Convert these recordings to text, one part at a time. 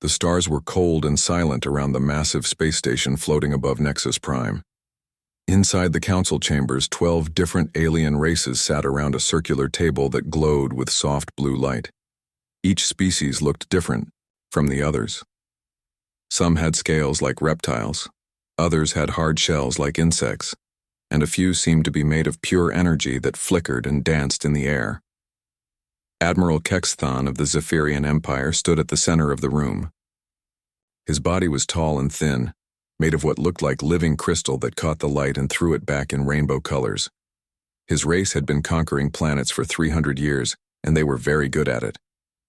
The stars were cold and silent around the massive space station floating above Nexus Prime. Inside the council chambers, 12 different alien races sat around a circular table that glowed with soft blue light. Each species looked different from the others. Some had scales like reptiles, others had hard shells like insects, and a few seemed to be made of pure energy that flickered and danced in the air. Admiral Kexthon of the Zephyrian Empire stood at the center of the room. His body was tall and thin, made of what looked like living crystal that caught the light and threw it back in rainbow colors. His race had been conquering planets for 300 years, and they were very good at it.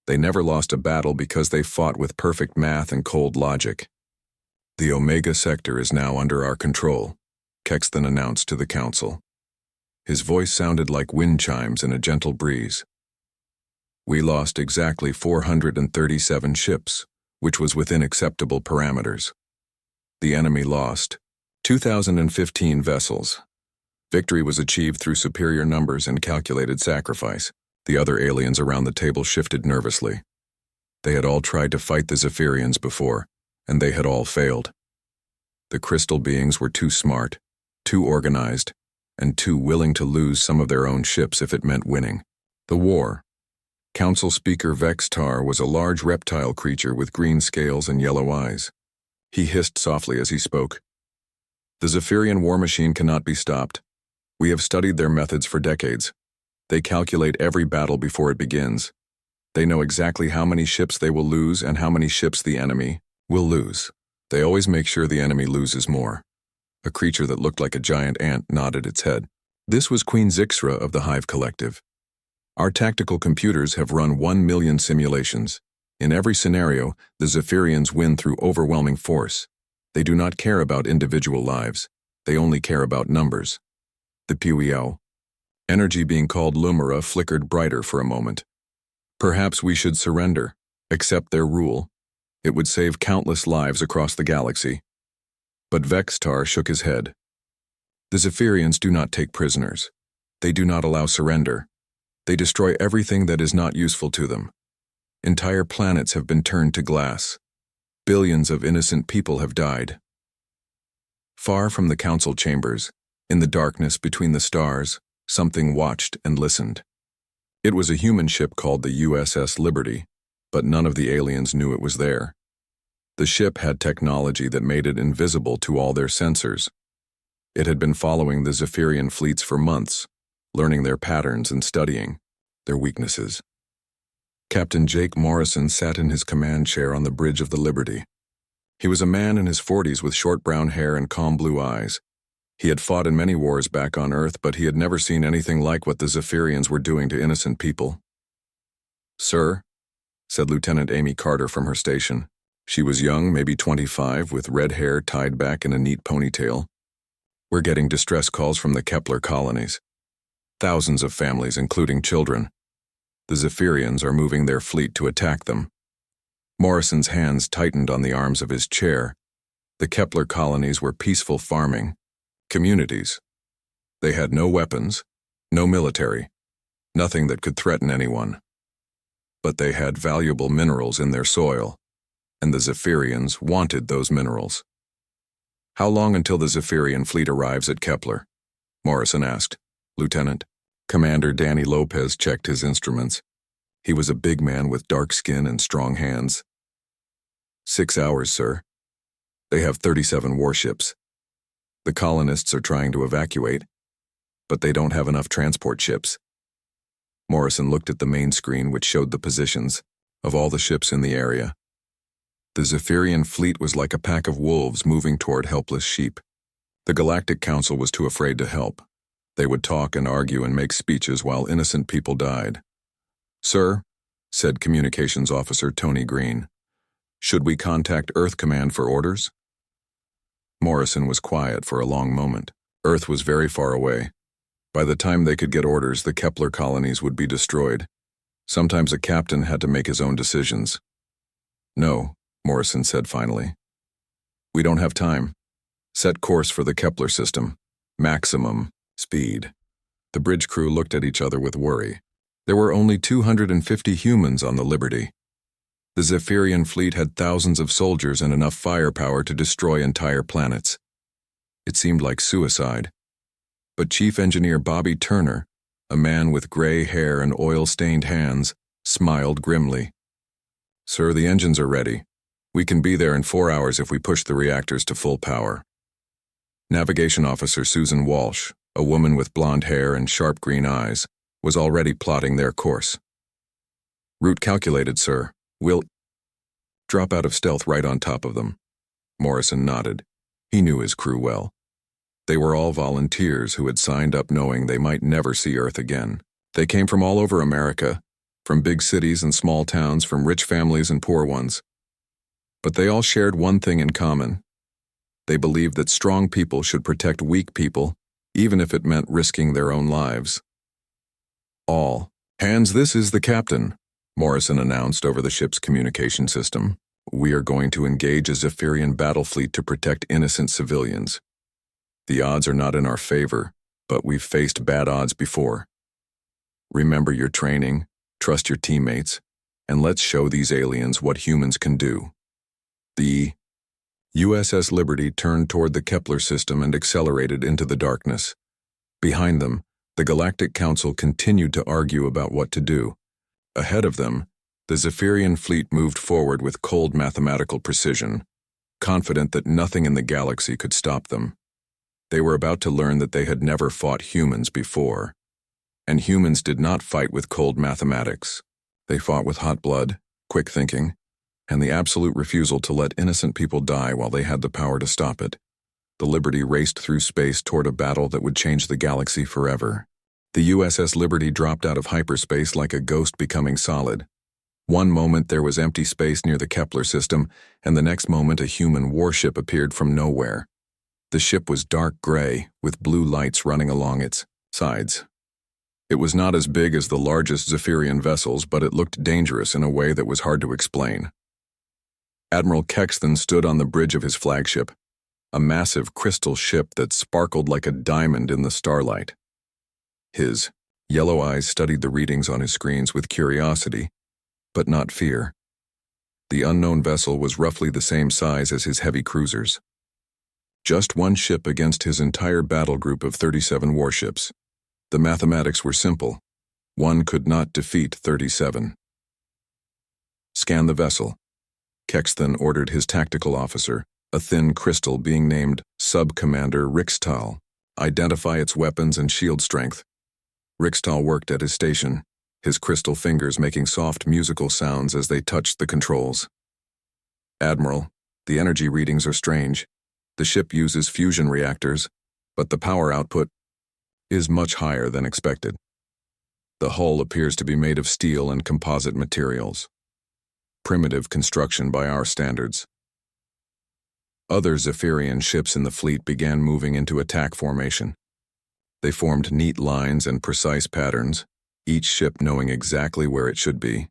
They never lost a battle because they fought with perfect math and cold logic. "The Omega Sector is now under our control," Kexthon announced to the council. His voice sounded like wind chimes in a gentle breeze. "We lost exactly 437 ships, which was within acceptable parameters. The enemy lost 2,015 vessels. Victory was achieved through superior numbers and calculated sacrifice." The other aliens around the table shifted nervously. They had all tried to fight the Zephyrians before, and they had all failed. The crystal beings were too smart, too organized, and too willing to lose some of their own ships if it meant winning. The war. Council Speaker Vextar was a large reptile creature with green scales and yellow eyes. He hissed softly as he spoke. "The Zephyrian war machine cannot be stopped. We have studied their methods for decades. They calculate every battle before it begins. They know exactly how many ships they will lose and how many ships the enemy will lose. They always make sure the enemy loses more." A creature that looked like a giant ant nodded its head. This was Queen Zixra of the Hive Collective. "Our tactical computers have run 1 million simulations. In every scenario, the Zephyrians win through overwhelming force. They do not care about individual lives. They only care about numbers." The Puyo, energy being called Lumira, flickered brighter for a moment. "Perhaps we should surrender, accept their rule. It would save countless lives across the galaxy." But Vextar shook his head. "The Zephyrians do not take prisoners. They do not allow surrender. They destroy everything that is not useful to them. Entire planets have been turned to glass. Billions of innocent people have died." Far from the council chambers, in the darkness between the stars, something watched and listened. It was a human ship called the USS Liberty, but none of the aliens knew it was there. The ship had technology that made it invisible to all their sensors. It had been following the Zephyrian fleets for months, learning their patterns and studying their weaknesses. Captain Jake Morrison sat in his command chair on the bridge of the Liberty. He was a man in his 40s with short brown hair and calm blue eyes. He had fought in many wars back on Earth, but he had never seen anything like what the Zephyrians were doing to innocent people. "Sir," said Lieutenant Amy Carter from her station. She was young, maybe 25, with red hair tied back in a neat ponytail. "We're getting distress calls from the Kepler colonies. Thousands of families, including children. The Zephyrians are moving their fleet to attack them." Morrison's hands tightened on the arms of his chair. The Kepler colonies were peaceful farming communities. They had no weapons, no military, nothing that could threaten anyone. But they had valuable minerals in their soil, and the Zephyrians wanted those minerals. "How long until the Zephyrian fleet arrives at Kepler?" Morrison asked. "Lieutenant." Commander Danny Lopez checked his instruments. He was a big man with dark skin and strong hands. 6 hours, sir. They have 37 warships. The colonists are trying to evacuate, but they don't have enough transport ships." Morrison looked at the main screen, which showed the positions of all the ships in the area. The Zephyrian fleet was like a pack of wolves moving toward helpless sheep. The Galactic Council was too afraid to help. They would talk and argue and make speeches while innocent people died. "Sir," said Communications Officer Tony Green, "should we contact Earth Command for orders?" Morrison was quiet for a long moment. Earth was very far away. By the time they could get orders, the Kepler colonies would be destroyed. Sometimes a captain had to make his own decisions. "No," Morrison said finally. "We don't have time. Set course for the Kepler system. Maximum speed." The bridge crew looked at each other with worry. There were only 250 humans on the Liberty. The Zephyrian fleet had thousands of soldiers and enough firepower to destroy entire planets. It seemed like suicide. But Chief Engineer Bobby Turner, a man with gray hair and oil-stained hands, smiled grimly. "Sir, the engines are ready. We can be there in 4 hours if we push the reactors to full power." Navigation Officer Susan Walsh, a woman with blonde hair and sharp green eyes, was already plotting their course. "Route calculated, sir. We'll drop out of stealth right on top of them." Morrison nodded. He knew his crew well. They were all volunteers who had signed up knowing they might never see Earth again. They came from all over America, from big cities and small towns, from rich families and poor ones. But they all shared one thing in common. They believed that strong people should protect weak people, even if it meant risking their own lives. "All hands, this is the captain," Morrison announced over the ship's communication system. "We are going to engage a Zephyrian battle fleet to protect innocent civilians. The odds are not in our favor, but we've faced bad odds before. Remember your training, trust your teammates, and let's show these aliens what humans can do." The USS Liberty turned toward the Kepler system and accelerated into the darkness. Behind them, the Galactic Council continued to argue about what to do. Ahead of them, the Zephyrian fleet moved forward with cold mathematical precision, confident that nothing in the galaxy could stop them. They were about to learn that they had never fought humans before. And humans did not fight with cold mathematics. They fought with hot blood, quick thinking, and the absolute refusal to let innocent people die while they had the power to stop it. The Liberty raced through space toward a battle that would change the galaxy forever. The USS Liberty dropped out of hyperspace like a ghost becoming solid. One moment there was empty space near the Kepler system, and the next moment a human warship appeared from nowhere. The ship was dark gray, with blue lights running along its sides. It was not as big as the largest Zephyrian vessels, but it looked dangerous in a way that was hard to explain. Admiral Kexton stood on the bridge of his flagship, a massive crystal ship that sparkled like a diamond in the starlight. His yellow eyes studied the readings on his screens with curiosity, but not fear. The unknown vessel was roughly the same size as his heavy cruisers. Just one ship against his entire battle group of 37 warships. The mathematics were simple. One could not defeat 37. "Scan the vessel." Kexton ordered his tactical officer, a thin crystal being named Sub-Commander Rixtal. "Identify its weapons and shield strength." Rixtal worked at his station, his crystal fingers making soft musical sounds as they touched the controls. "Admiral, the energy readings are strange. The ship uses fusion reactors, but the power output is much higher than expected. The hull appears to be made of steel and composite materials. Primitive construction by our standards." Other Zephyrian ships in the fleet began moving into attack formation. They formed neat lines and precise patterns, each ship knowing exactly where it should be.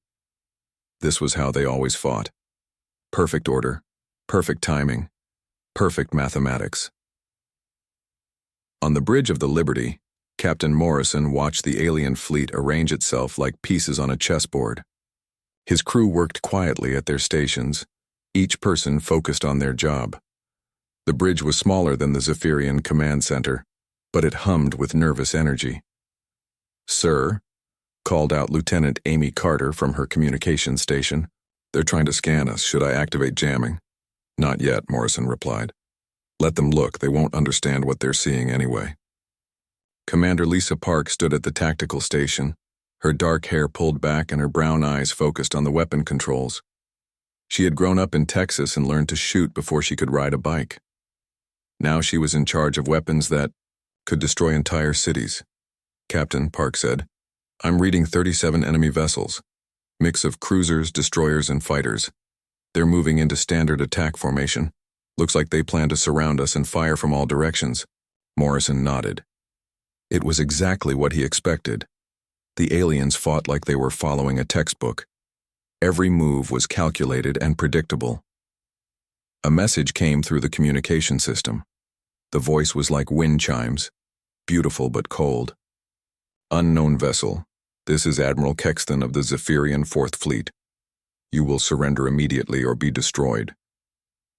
This was how they always fought. Perfect order, perfect timing, perfect mathematics. On the bridge of the Liberty, Captain Morrison watched the alien fleet arrange itself like pieces on a chessboard. His crew worked quietly at their stations, each person focused on their job. The bridge was smaller than the Zephyrian command center, but it hummed with nervous energy. "Sir," called out Lieutenant Amy Carter from her communication station, "they're trying to scan us. Should I activate jamming?" "Not yet," Morrison replied. "Let them look. They won't understand what they're seeing anyway." Commander Lisa Park stood at the tactical station, her dark hair pulled back and her brown eyes focused on the weapon controls. She had grown up in Texas and learned to shoot before she could ride a bike. Now she was in charge of weapons that could destroy entire cities. "Captain," Park said, "I'm reading 37 enemy vessels, mix of cruisers, destroyers, and fighters. They're moving into standard attack formation. Looks like they plan to surround us and fire from all directions." Morrison nodded. It was exactly what he expected. The aliens fought like they were following a textbook. Every move was calculated and predictable. A message came through the communication system. The voice was like wind chimes, beautiful but cold. "Unknown vessel. This is Admiral Kexton of the Zephyrian 4th Fleet. You will surrender immediately or be destroyed.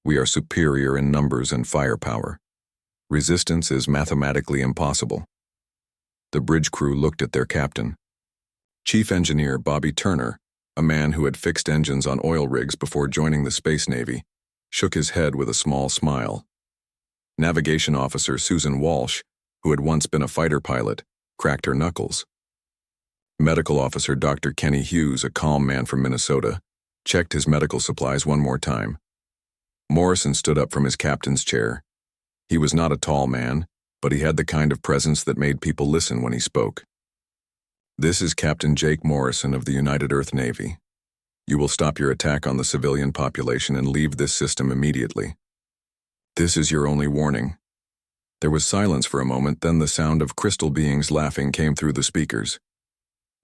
We are superior in numbers and firepower. Resistance is mathematically impossible. The bridge crew looked at their captain. Chief Engineer Bobby Turner, a man who had fixed engines on oil rigs before joining the Space Navy, shook his head with a small smile. Navigation Officer Susan Walsh, who had once been a fighter pilot, cracked her knuckles. Medical Officer Dr. Kenny Hughes, a calm man from Minnesota, checked his medical supplies one more time. Morrison stood up from his captain's chair. He was not a tall man, but he had the kind of presence that made people listen when he spoke. This is Captain Jake Morrison of the United Earth Navy. You will stop your attack on the civilian population and leave this system immediately. This is your only warning. There was silence for a moment, then the sound of crystal beings laughing came through the speakers.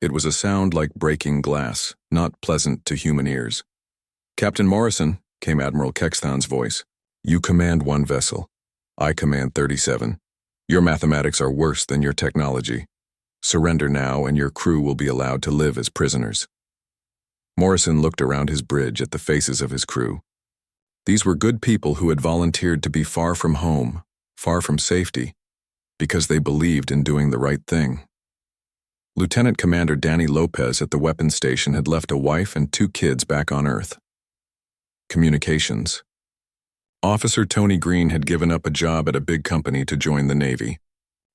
It was a sound like breaking glass, not pleasant to human ears. Captain Morrison, came Admiral Kexthan's voice. You command one vessel. I command 37. Your mathematics are worse than your technology. Surrender now and your crew will be allowed to live as prisoners. Morrison looked around his bridge at the faces of his crew. These were good people who had volunteered to be far from home, far from safety, because they believed in doing the right thing. Lieutenant Commander Danny Lopez at the weapons station had left a wife and 2 kids back on Earth. Communications. Officer Tony Green had given up a job at a big company to join the Navy.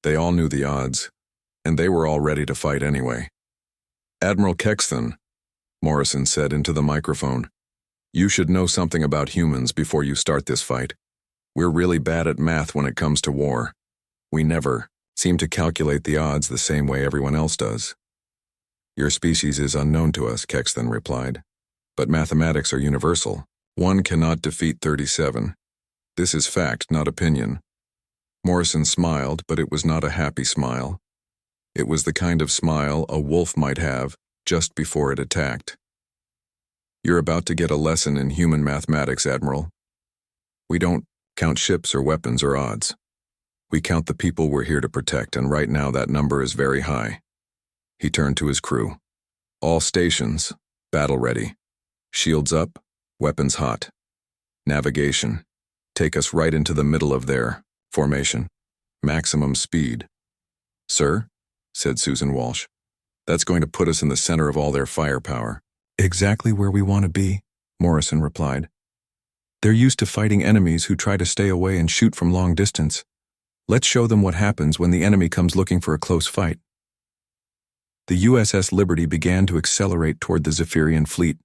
They all knew the odds, and they were all ready to fight anyway. Admiral Kexthan, Morrison said into the microphone, you should know something about humans before you start this fight. We're really bad at math when it comes to war. We never seem to calculate the odds the same way everyone else does. Your species is unknown to us, Kexthan replied. But mathematics are universal. One cannot defeat 37. This is fact, not opinion. Morrison smiled, but it was not a happy smile. It was the kind of smile a wolf might have just before it attacked. You're about to get a lesson in human mathematics, Admiral. We don't count ships or weapons or odds. We count the people we're here to protect, and right now that number is very high. He turned to his crew. All stations, battle ready. Shields up, weapons hot. Navigation. Take us right into the middle of their formation. Maximum speed. Sir, said Susan Walsh, that's going to put us in the center of all their firepower. Exactly where we want to be, Morrison replied. They're used to fighting enemies who try to stay away and shoot from long distance. Let's show them what happens when the enemy comes looking for a close fight. The USS Liberty began to accelerate toward the Zephyrian fleet.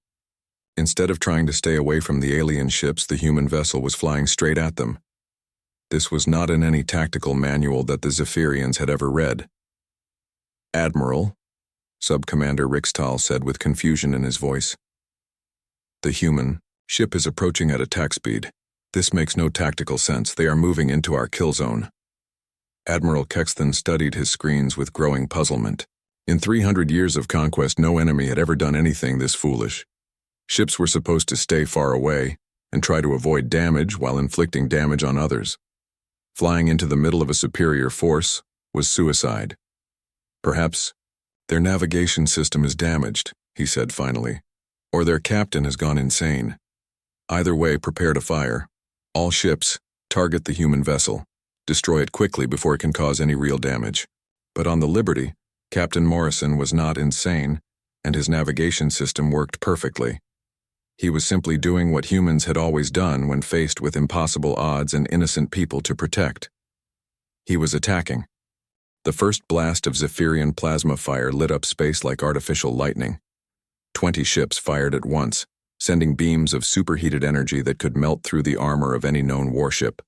Instead of trying to stay away from the alien ships, the human vessel was flying straight at them. This was not in any tactical manual that the Zephyrians had ever read. Admiral, Subcommander Rixtal said with confusion in his voice. The human ship is approaching at attack speed. This makes no tactical sense. They are moving into our kill zone. Admiral Kexthan studied his screens with growing puzzlement. In 300 years of conquest, no enemy had ever done anything this foolish. Ships were supposed to stay far away and try to avoid damage while inflicting damage on others. Flying into the middle of a superior force was suicide. Perhaps their navigation system is damaged, he said finally, or their captain has gone insane. Either way, prepare to fire. All ships, target the human vessel. Destroy it quickly before it can cause any real damage. But on the Liberty, Captain Morrison was not insane, and his navigation system worked perfectly. He was simply doing what humans had always done when faced with impossible odds and innocent people to protect. He was attacking. The first blast of Zephyrian plasma fire lit up space like artificial lightning. 20 ships fired at once, sending beams of superheated energy that could melt through the armor of any known warship.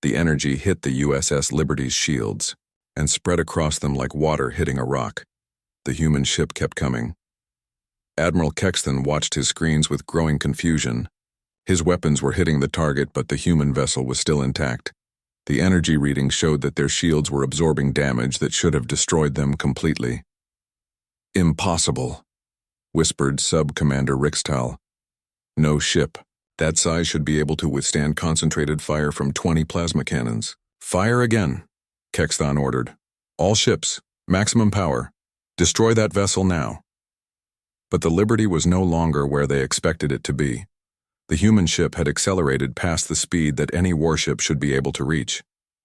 The energy hit the USS Liberty's shields and spread across them like water hitting a rock. The human ship kept coming. Admiral Kexthan watched his screens with growing confusion. His weapons were hitting the target, but the human vessel was still intact. The energy readings showed that their shields were absorbing damage that should have destroyed them completely. Impossible, whispered Sub-Commander Rixtal. No ship that size should be able to withstand concentrated fire from 20 plasma cannons. Fire again, Kexthan ordered. All ships, maximum power. Destroy that vessel now. But the Liberty was no longer where they expected it to be. The human ship had accelerated past the speed that any warship should be able to reach.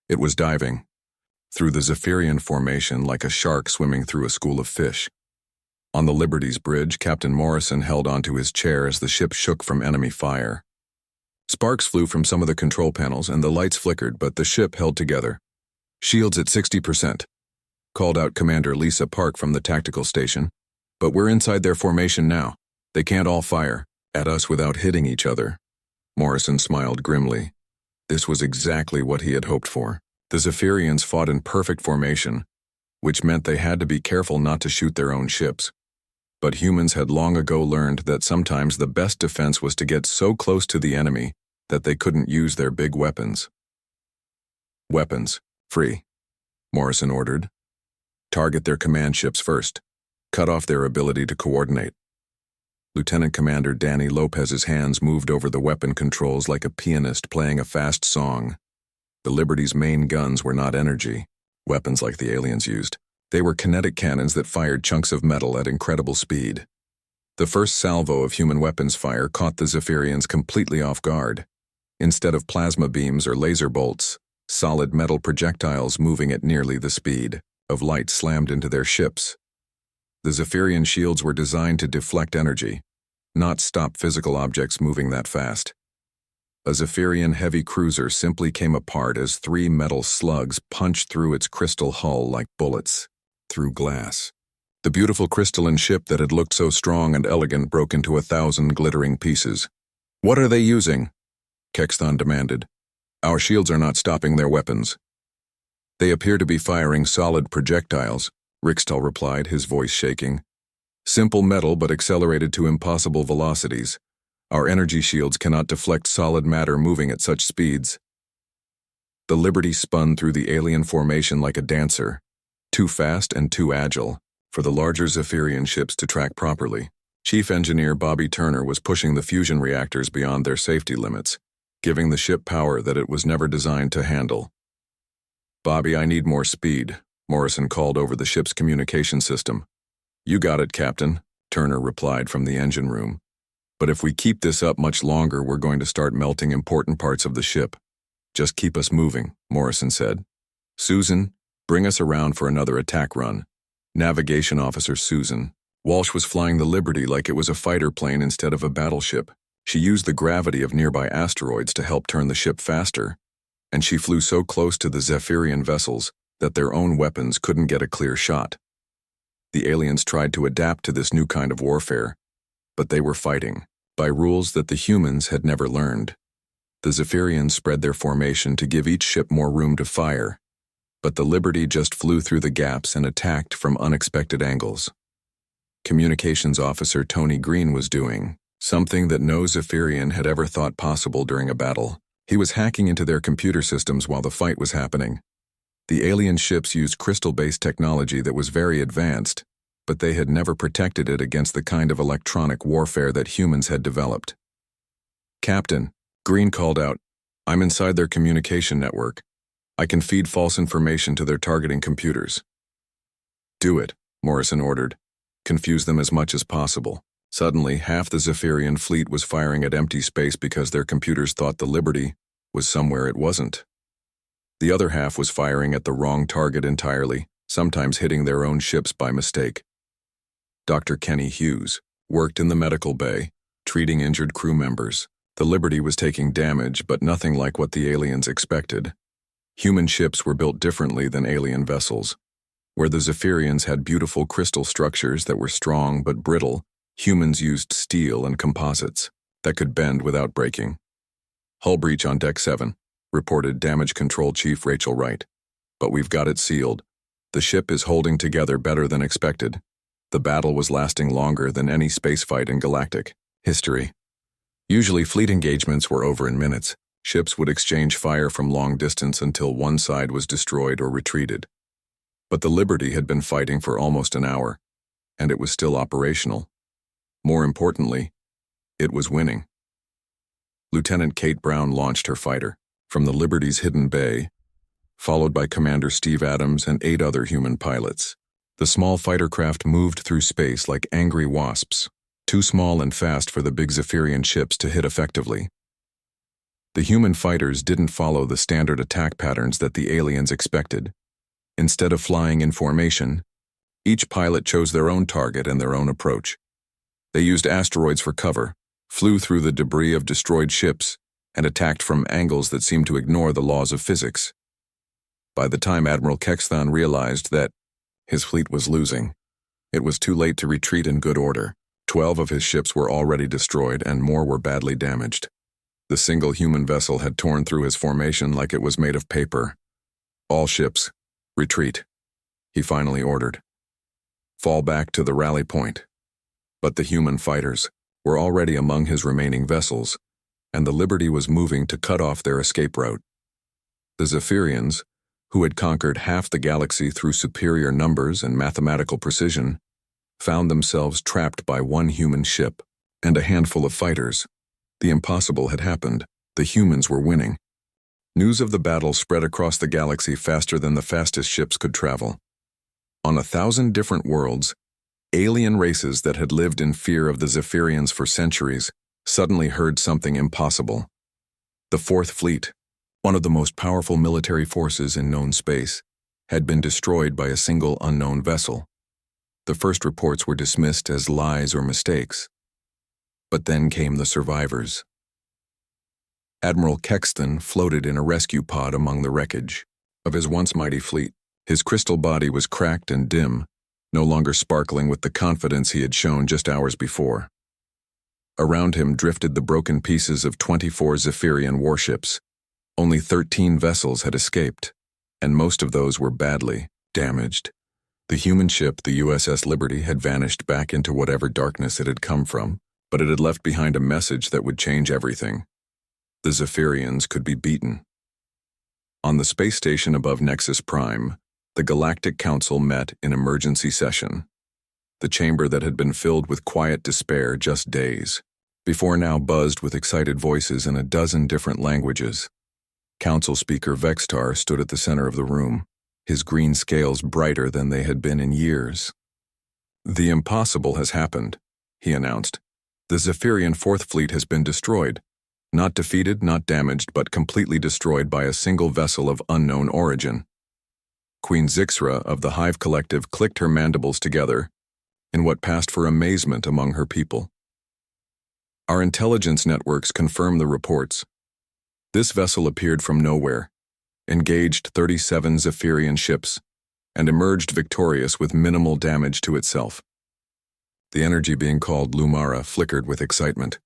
It was diving through the Zephyrian formation like a shark swimming through a school of fish. On the Liberty's bridge, Captain Morrison held onto his chair as the ship shook from enemy fire. Sparks flew from some of the control panels and the lights flickered, but the ship held together. "Shields at 60%, called out Commander Lisa Park from the tactical station. "But we're inside their formation now. They can't all fire at us without hitting each other." Morrison smiled grimly. This was exactly what he had hoped for. The Zephyrians fought in perfect formation, which meant they had to be careful not to shoot their own ships. But humans had long ago learned that sometimes the best defense was to get so close to the enemy that they couldn't use their big weapons. "Weapons, free," Morrison ordered. "Target their command ships first. Cut off their ability to coordinate." Lieutenant Commander Danny Lopez's hands moved over the weapon controls like a pianist playing a fast song. The Liberty's main guns were not energy weapons like the aliens used. They were kinetic cannons that fired chunks of metal at incredible speed. The first salvo of human weapons fire caught the Zephyrians completely off guard. Instead of plasma beams or laser bolts, solid metal projectiles moving at nearly the speed of light slammed into their ships. The Zephyrian shields were designed to deflect energy, not stop physical objects moving that fast. A Zephyrian heavy cruiser simply came apart as 3 metal slugs punched through its crystal hull like bullets through glass. The beautiful crystalline ship that had looked so strong and elegant broke into 1,000 glittering pieces. "What are they using?" Kexthon demanded. "Our shields are not stopping their weapons." "They appear to be firing solid projectiles," Rixtal replied, his voice shaking. "Simple metal but accelerated to impossible velocities. Our energy shields cannot deflect solid matter moving at such speeds." The Liberty spun through the alien formation like a dancer, too fast and too agile for the larger Zephyrian ships to track properly. Chief Engineer Bobby Turner was pushing the fusion reactors beyond their safety limits, giving the ship power that it was never designed to handle. "Bobby, I need more speed," Morrison called over the ship's communication system. "You got it, Captain," Turner replied from the engine room. "But if we keep this up much longer, we're going to start melting important parts of the ship." "Just keep us moving," Morrison said. "Susan, bring us around for another attack run." Navigation Officer Susan Walsh was flying the Liberty like it was a fighter plane instead of a battleship. She used the gravity of nearby asteroids to help turn the ship faster, and she flew so close to the Zephyrian vessels that their own weapons couldn't get a clear shot. The aliens tried to adapt to this new kind of warfare, but they were fighting by rules that the humans had never learned. The Zephyrians spread their formation to give each ship more room to fire, but the Liberty just flew through the gaps and attacked from unexpected angles. Communications Officer Tony Green was doing something that no Zephyrian had ever thought possible during a battle. He was hacking into their computer systems while the fight was happening. The alien ships used crystal-based technology that was very advanced, but they had never protected it against the kind of electronic warfare that humans had developed. "Captain," Green called out, "I'm inside their communication network. I can feed false information to their targeting computers." "Do it," Morrison ordered. "Confuse them as much as possible." Suddenly, half the Zephyrian fleet was firing at empty space because their computers thought the Liberty was somewhere it wasn't. The other half was firing at the wrong target entirely, sometimes hitting their own ships by mistake. Dr. Kenny Hughes worked in the medical bay, treating injured crew members. The Liberty was taking damage, but nothing like what the aliens expected. Human ships were built differently than alien vessels. Where the Zephyrians had beautiful crystal structures that were strong but brittle, humans used steel and composites that could bend without breaking. "Hull breach on Deck 7, reported Damage Control Chief Rachel Wright. "But we've got it sealed. The ship is holding together better than expected." The battle was lasting longer than any spacefight in galactic history. Usually fleet engagements were over in minutes. Ships would exchange fire from long distance until one side was destroyed or retreated. But the Liberty had been fighting for almost an hour, and it was still operational. More importantly, it was winning. Lieutenant Kate Brown launched her fighter from the Liberty's hidden bay, followed by Commander Steve Adams and 8 other human pilots. The small fighter craft moved through space like angry wasps, too small and fast for the big Zephyrian ships to hit effectively. The human fighters didn't follow the standard attack patterns that the aliens expected. Instead of flying in formation, each pilot chose their own target and their own approach. They used asteroids for cover, flew through the debris of destroyed ships, and attacked from angles that seemed to ignore the laws of physics. By the time Admiral Kexthan realized that his fleet was losing, it was too late to retreat in good order. 12 of his ships were already destroyed and more were badly damaged. The single human vessel had torn through his formation like it was made of paper. All ships, retreat, he finally ordered. Fall back to the rally point. But the human fighters were already among his remaining vessels, and the Liberty was moving to cut off their escape route. The Zephyrians, who had conquered half the galaxy through superior numbers and mathematical precision, found themselves trapped by one human ship and a handful of fighters. The impossible had happened. The humans were winning. News of the battle spread across the galaxy faster than the fastest ships could travel. On 1,000 different worlds, alien races that had lived in fear of the Zephyrians for centuries suddenly heard something impossible. The Fourth Fleet, one of the most powerful military forces in known space, had been destroyed by a single unknown vessel. The first reports were dismissed as lies or mistakes. But then came the survivors. Admiral Kexton floated in a rescue pod among the wreckage of his once mighty fleet. His crystal body was cracked and dim, no longer sparkling with the confidence he had shown just hours before. Around him drifted the broken pieces of 24 Zephyrian warships. Only 13 vessels had escaped, and most of those were badly damaged. The human ship, the USS Liberty, had vanished back into whatever darkness it had come from, but it had left behind a message that would change everything. The Zephyrians could be beaten. On the space station above Nexus Prime, the Galactic Council met in emergency session. The chamber that had been filled with quiet despair just days before now buzzed with excited voices in a dozen different languages. Council Speaker Vextar stood at the center of the room, his green scales brighter than they had been in years. "The impossible has happened," he announced. "The Zephyrian Fourth Fleet has been destroyed. Not defeated, not damaged, but completely destroyed by a single vessel of unknown origin." Queen Zixra of the Hive Collective clicked her mandibles together in what passed for amazement among her people. "Our intelligence networks confirm the reports. This vessel appeared from nowhere, engaged 37 Zephyrian ships, and emerged victorious with minimal damage to itself." The energy being called Lumara flickered with excitement.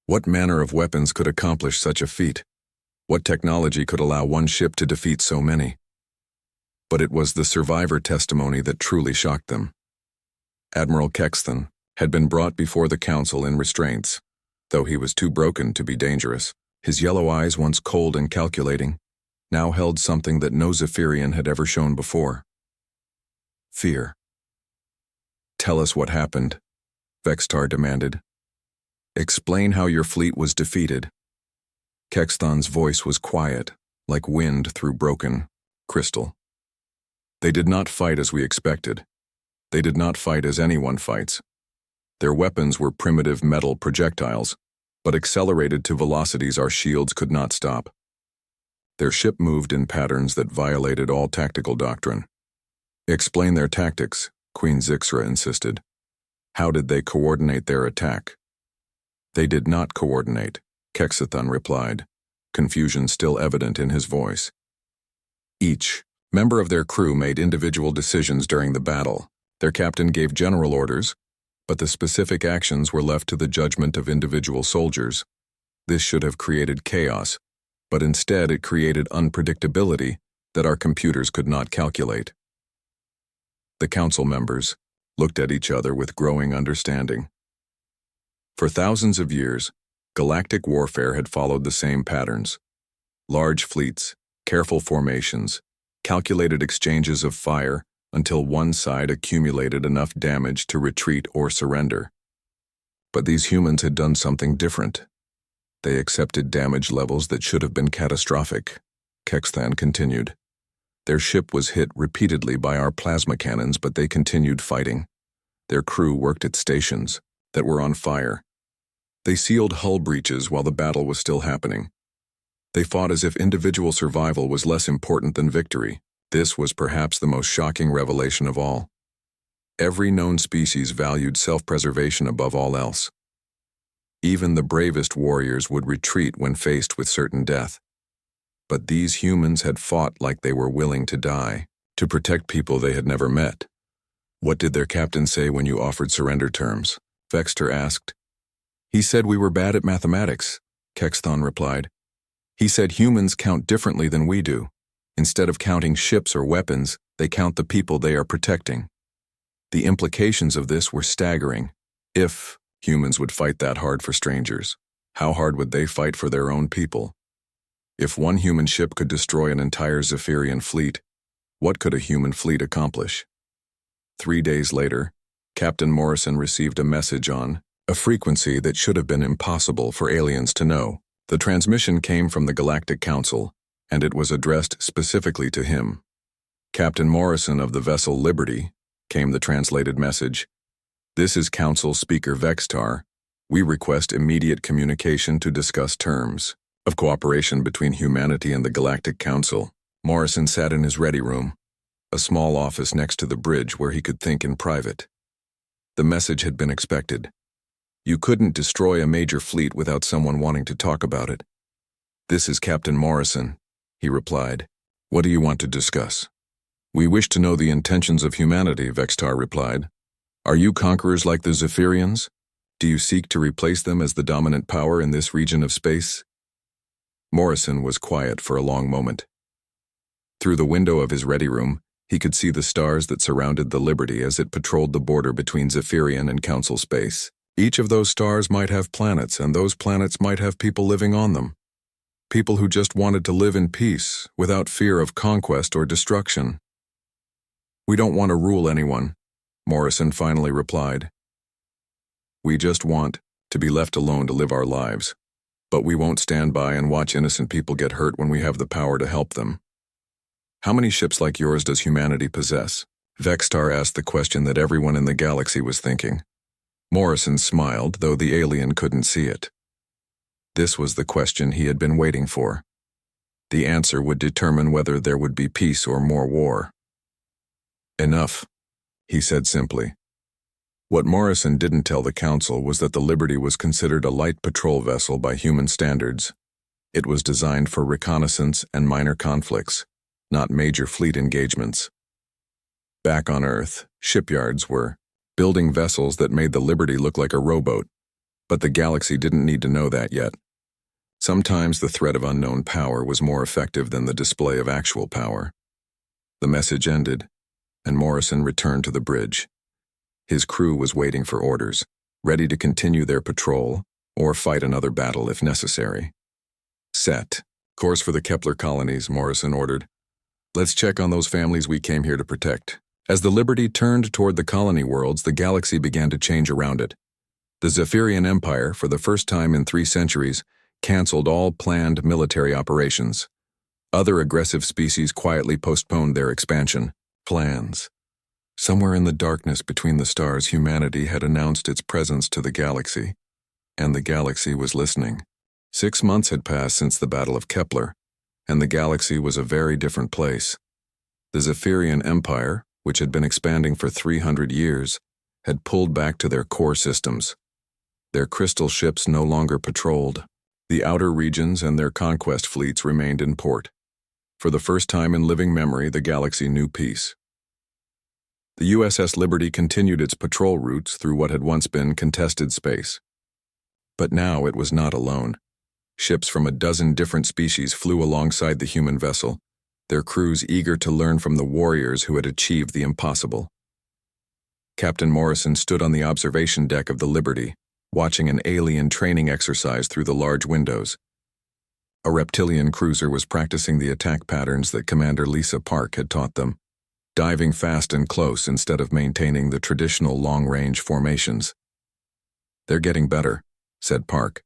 What manner of weapons could accomplish such a feat? What technology could allow one ship to defeat so many? But it was the survivor testimony that truly shocked them. Admiral Kexton had been brought before the council in restraints, though he was too broken to be dangerous. His yellow eyes, once cold and calculating, now held something that no Zephyrian had ever shown before: fear. "Tell us what happened," Vextar demanded. "Explain how your fleet was defeated." Kexton's voice was quiet, like wind through broken crystal. "They did not fight as we expected. They did not fight as anyone fights. Their weapons were primitive metal projectiles, but accelerated to velocities our shields could not stop. Their ship moved in patterns that violated all tactical doctrine." "Explain their tactics," Queen Zixra insisted. "How did they coordinate their attack?" "They did not coordinate," Kexathon replied, confusion still evident in his voice. "Each member of their crew made individual decisions during the battle. Their captain gave general orders, but the specific actions were left to the judgment of individual soldiers. This should have created chaos, but instead it created unpredictability that our computers could not calculate." The council members looked at each other with growing understanding. For thousands of years, galactic warfare had followed the same patterns: large fleets, careful formations, calculated exchanges of fire until one side accumulated enough damage to retreat or surrender. But these humans had done something different. They accepted damage levels that should have been catastrophic, Kexthan continued. Their ship was hit repeatedly by our plasma cannons, but they continued fighting. Their crew worked at stations. that were on fire. They sealed hull breaches while the battle was still happening. They fought as if individual survival was less important than victory. This was perhaps the most shocking revelation of all. Every known species valued self-preservation above all else. Even the bravest warriors would retreat when faced with certain death. But these humans had fought like they were willing to die, to protect people they had never met. "What did their captain say when you offered surrender terms?" Vexter asked. "He said we were bad at mathematics," Kexthon replied. "He said humans count differently than we do. Instead of counting ships or weapons, they count the people they are protecting." The implications of this were staggering. If humans would fight that hard for strangers, how hard would they fight for their own people? If one human ship could destroy an entire Zephyrian fleet, what could a human fleet accomplish? 3 days later, Captain Morrison received a message on a frequency that should have been impossible for aliens to know. The transmission came from the Galactic Council, and it was addressed specifically to him. "Captain Morrison of the vessel Liberty," came the translated message. "This is Council Speaker Vextar. We request immediate communication to discuss terms of cooperation between humanity and the Galactic Council." Morrison sat in his ready room, a small office next to the bridge where he could think in private. The message had been expected. You couldn't destroy a major fleet without someone wanting to talk about it. "This is Captain Morrison," he replied. "What do you want to discuss?" "We wish to know the intentions of humanity," Vextar replied. "Are you conquerors like the Zephyrians? Do you seek to replace them as the dominant power in this region of space?" Morrison was quiet for a long moment. Through the window of his ready room, he could see the stars that surrounded the Liberty as it patrolled the border between Zephyrian and Council space. Each of those stars might have planets, and those planets might have people living on them. People who just wanted to live in peace, without fear of conquest or destruction. "We don't want to rule anyone," Morrison finally replied. "We just want to be left alone to live our lives. But we won't stand by and watch innocent people get hurt when we have the power to help them." "How many ships like yours does humanity possess?" Vextar asked the question that everyone in the galaxy was thinking. Morrison smiled, though the alien couldn't see it. This was the question he had been waiting for. The answer would determine whether there would be peace or more war. "Enough," he said simply. What Morrison didn't tell the Council was that the Liberty was considered a light patrol vessel by human standards. It was designed for reconnaissance and minor conflicts, not major fleet engagements. Back on Earth, shipyards were building vessels that made the Liberty look like a rowboat, but the galaxy didn't need to know that yet. Sometimes the threat of unknown power was more effective than the display of actual power. The message ended, and Morrison returned to the bridge. His crew was waiting for orders, ready to continue their patrol or fight another battle if necessary. "Set. Course for the Kepler colonies," Morrison ordered. "Let's check on those families we came here to protect." As the Liberty turned toward the colony worlds, the galaxy began to change around it. The Zephyrian Empire, for the first time in 3 centuries, canceled all planned military operations. Other aggressive species quietly postponed their expansion plans. Somewhere in the darkness between the stars, humanity had announced its presence to the galaxy, and the galaxy was listening. 6 months had passed since the Battle of Kepler, and the galaxy was a very different place. The Zephyrian Empire, which had been expanding for 300 years, had pulled back to their core systems. Their crystal ships no longer patrolled. The outer regions and their conquest fleets remained in port. For the first time in living memory, the galaxy knew peace. The USS Liberty continued its patrol routes through what had once been contested space. But now it was not alone. Ships from a dozen different species flew alongside the human vessel, their crews eager to learn from the warriors who had achieved the impossible. Captain Morrison stood on the observation deck of the Liberty, watching an alien training exercise through the large windows. A reptilian cruiser was practicing the attack patterns that Commander Lisa Park had taught them, diving fast and close instead of maintaining the traditional long-range formations. "They're getting better," said Park,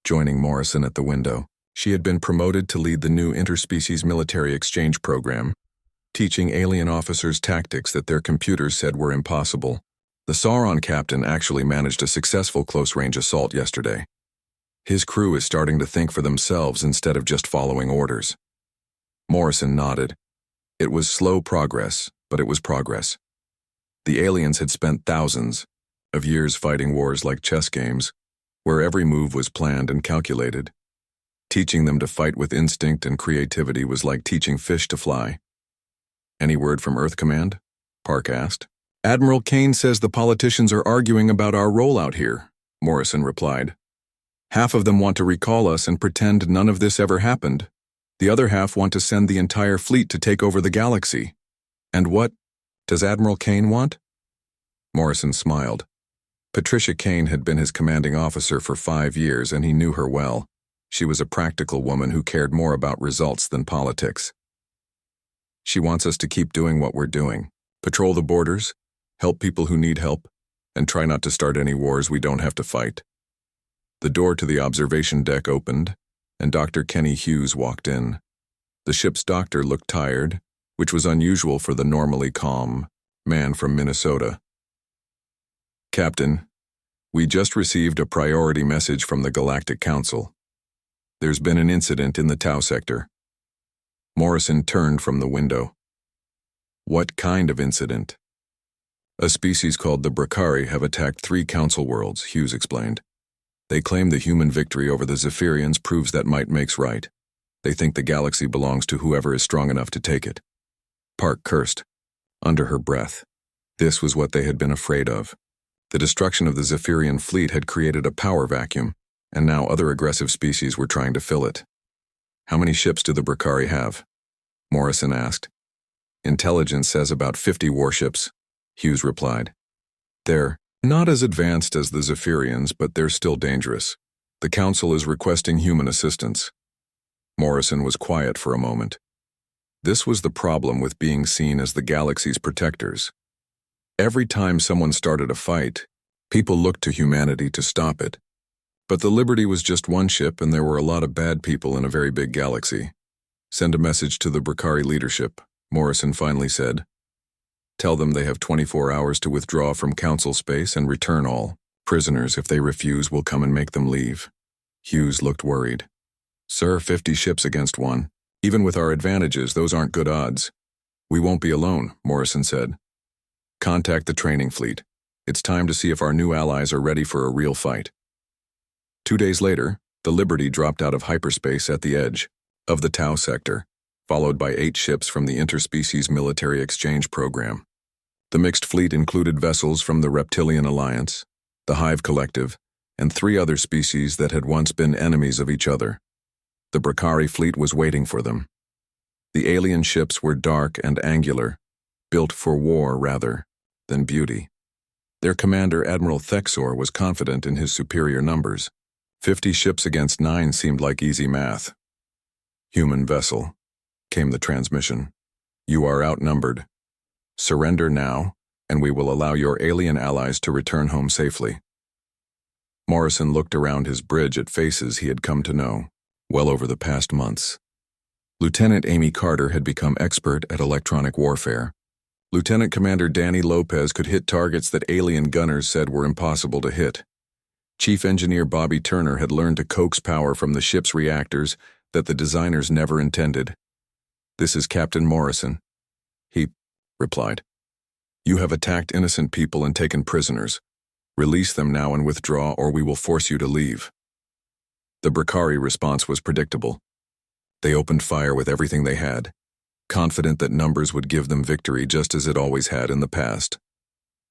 joining Morrison at the window. She had been promoted to lead the new interspecies military exchange program, teaching alien officers tactics that their computers said were impossible. The Sauron captain actually managed a successful close-range assault yesterday. His crew is starting to think for themselves instead of just following orders. Morrison nodded. It was slow progress, but it was progress. The aliens had spent thousands of years fighting wars like chess games, where every move was planned and calculated. Teaching them to fight with instinct and creativity was like teaching fish to fly. Any word from Earth Command? Park asked. Admiral Kane says the politicians are arguing about our role out here, Morrison replied. Half of them want to recall us and pretend none of this ever happened. The other half want to send the entire fleet to take over the galaxy. And what does Admiral Kane want? Morrison smiled. Patricia Kane had been his commanding officer for 5 years, and he knew her well. She was a practical woman who cared more about results than politics. She wants us to keep doing what we're doing. Patrol the borders, help people who need help, and try not to start any wars we don't have to fight. The door to the observation deck opened, and Dr. Kenny Hughes walked in. The ship's doctor looked tired, which was unusual for the normally calm man from Minnesota. Captain, we just received a priority message from the Galactic Council. There's been an incident in the Tau sector. Morrison turned from the window. What kind of incident? A species called the Brakari have attacked 3 council worlds, Hughes explained. They claim the human victory over the Zephyrians proves that might makes right. They think the galaxy belongs to whoever is strong enough to take it. Park cursed, under her breath. This was what they had been afraid of. The destruction of the Zephyrian fleet had created a power vacuum, and now other aggressive species were trying to fill it. How many ships do the Brakari have? Morrison asked. Intelligence says about 50 warships, Hughes replied. They're not as advanced as the Zephyrians, but they're still dangerous. The Council is requesting human assistance. Morrison was quiet for a moment. This was the problem with being seen as the galaxy's protectors. Every time someone started a fight, people looked to humanity to stop it. But the Liberty was just one ship, and there were a lot of bad people in a very big galaxy. Send a message to the Brakari leadership, Morrison finally said. Tell them they have 24 hours to withdraw from Council space and return all. Prisoners, if they refuse, will come and make them leave. Hughes looked worried. Sir, 50 ships against 1. Even with our advantages, those aren't good odds. We won't be alone, Morrison said. Contact the training fleet. It's time to see if our new allies are ready for a real fight. 2 days later, the Liberty dropped out of hyperspace at the edge of the Tau sector, followed by 8 ships from the Interspecies Military Exchange Program. The mixed fleet included vessels from the Reptilian Alliance, the Hive Collective, and 3 other species that had once been enemies of each other. The Brakari fleet was waiting for them. The alien ships were dark and angular, built for war rather than beauty. Their commander, Admiral Thexor, was confident in his superior numbers. 50 ships against 9 seemed like easy math. Human vessel, came the transmission. You are outnumbered. Surrender now, and we will allow your alien allies to return home safely. Morrison looked around his bridge at faces he had come to know, well over the past months. Lieutenant Amy Carter had become expert at electronic warfare. Lieutenant Commander Danny Lopez could hit targets that alien gunners said were impossible to hit. Chief Engineer Bobby Turner had learned to coax power from the ship's reactors that the designers never intended. This is Captain Morrison, he replied. You have attacked innocent people and taken prisoners. Release them now and withdraw, or we will force you to leave. The Brakari response was predictable. They opened fire with everything they had, confident that numbers would give them victory just as it always had in the past.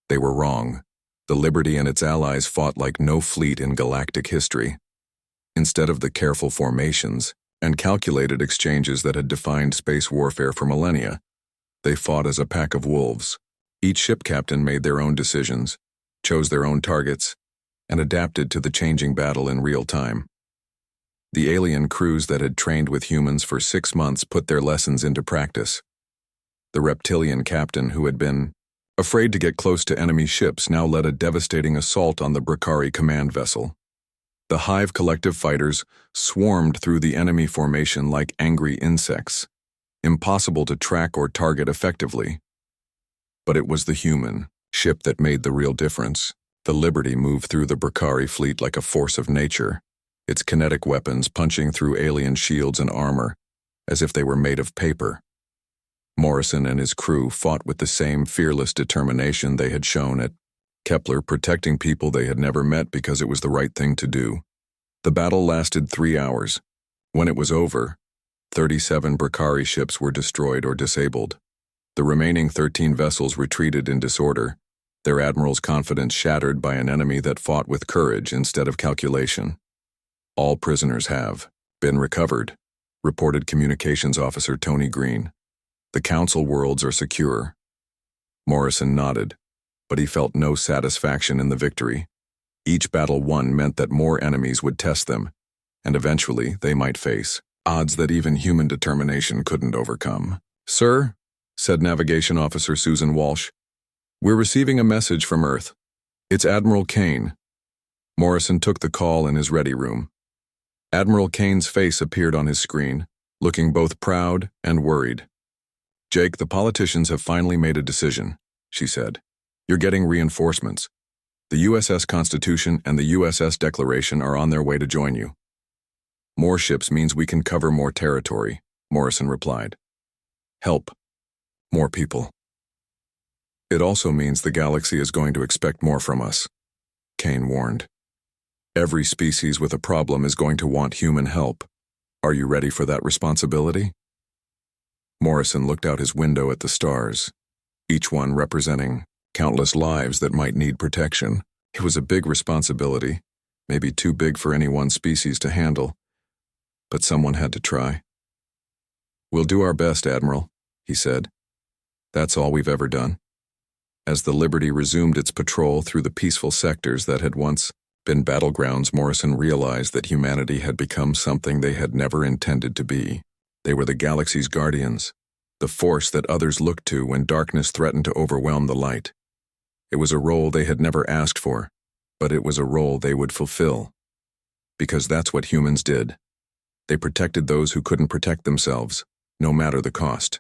They were wrong. The Liberty and its allies fought like no fleet in galactic history. Instead of the careful formations and calculated exchanges that had defined space warfare for millennia, they fought as a pack of wolves. Each ship captain made their own decisions, chose their own targets, and adapted to the changing battle in real time. The alien crews that had trained with humans for 6 months put their lessons into practice. The reptilian captain, who had been afraid to get close to enemy ships, now led a devastating assault on the Brakari command vessel. The Hive Collective fighters swarmed through the enemy formation like angry insects, impossible to track or target effectively. But it was the human ship that made the real difference. The Liberty moved through the Brakari fleet like a force of nature, its kinetic weapons punching through alien shields and armor as if they were made of paper. Morrison and his crew fought with the same fearless determination they had shown at Kepler, protecting people they had never met because it was the right thing to do. The battle lasted 3 hours. When it was over, 37 Brakari ships were destroyed or disabled. The remaining 13 vessels retreated in disorder, their admiral's confidence shattered by an enemy that fought with courage instead of calculation. All prisoners have been recovered, reported Communications Officer Tony Green. The Council worlds are secure. Morrison nodded, but he felt no satisfaction in the victory. Each battle won meant that more enemies would test them, and eventually they might face odds that even human determination couldn't overcome. "Sir," said Navigation Officer Susan Walsh, "we're receiving a message from Earth. It's Admiral Kane." Morrison took the call in his ready room. Admiral Kane's face appeared on his screen, looking both proud and worried. "Jake, the politicians have finally made a decision," she said. "You're getting reinforcements. The USS Constitution and the USS Declaration are on their way to join you." "More ships means we can cover more territory," Morrison replied. "Help. More people. It also means the galaxy is going to expect more from us," Kane warned. "Every species with a problem is going to want human help. Are you ready for that responsibility?" Morrison looked out his window at the stars, each one representing countless lives that might need protection. It was a big responsibility, maybe too big for any one species to handle, but someone had to try. "We'll do our best, Admiral," he said. "That's all we've ever done." As the Liberty resumed its patrol through the peaceful sectors that had once been battlegrounds, Morrison realized that humanity had become something they had never intended to be. They were the galaxy's guardians, the force that others looked to when darkness threatened to overwhelm the light. It was a role they had never asked for, but it was a role they would fulfill. Because that's what humans did. They protected those who couldn't protect themselves, no matter the cost.